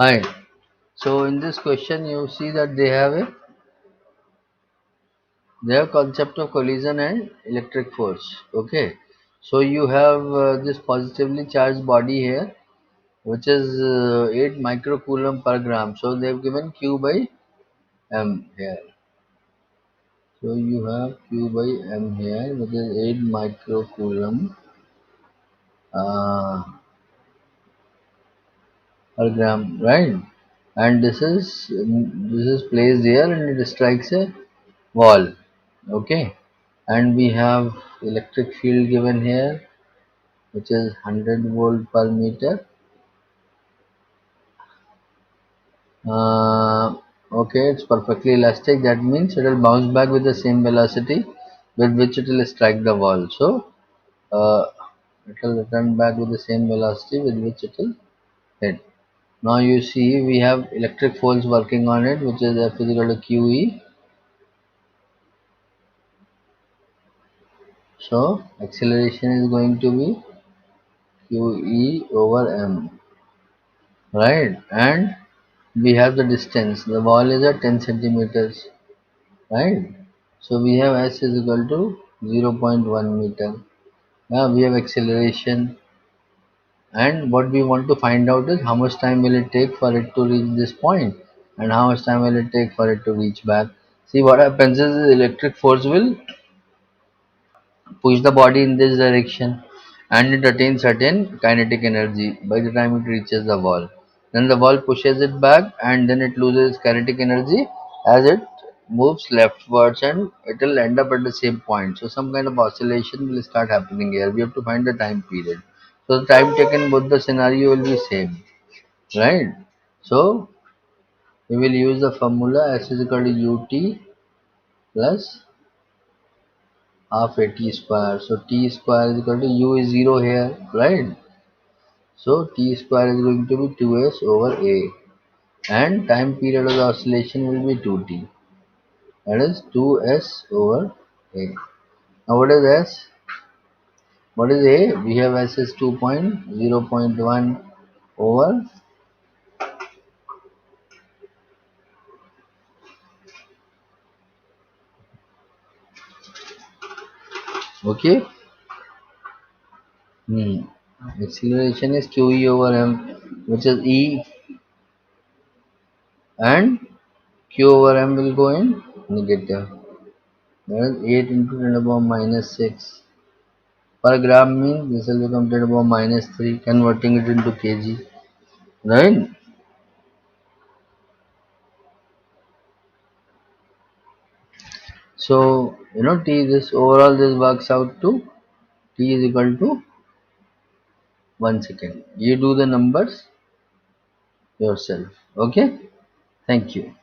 Fine. So in this question, you see that they have concept of collision and electric force. Okay. So you have this positively charged body here, which is 8 microcoulomb per gram. So they have given Q by M here. So you have Q by M here, which is 8 microcoulomb uh, per gram, right? And this is placed here and it strikes a wall. Okay, and we have electric field given here, which is 100 volt per meter. uh, okay, it's perfectly elastic. That means it will bounce back with the same velocity with which it will strike the wall. So uh, it will return back with the same velocity with which it will hit. Now you see we have electric force working on it, which is F is equal to QE. So acceleration is going to be QE over M, right? And we have the distance. The wall is at 10 centimeters, right? So we have S is equal to 0.1 meter. Now we have acceleration, and what we want to find out is how much time will it take for it to reach this point, and how much time will it take for it to reach back. See, what happens is the electric force will push the body in this direction and it attains certain kinetic energy by the time it reaches the wall. Then the wall pushes it back and then it loses kinetic energy as it moves leftwards and it will end up at the same point. So some kind of oscillation will start happening here. We have to find the time period. So the time taken both the scenario will be same, right? So we will use the formula S is equal to ut plus half a t square. So t square is equal to u is 0 here, right? So t square is going to be 2s over a, and time period of the oscillation will be 2t. That is 2s over a. Now what is s? What is a? We have s is 2.0.1 over, okay. Hmm. Acceleration is qe over m, which is e, and q over m will go in negative. That is 8 into 10 to the power minus 6 per gram, means this will become 10 to the power minus 3, converting it into kg, right? So t, this overall this works out to t is equal to 1 second. You do the numbers yourself. Okay, thank you.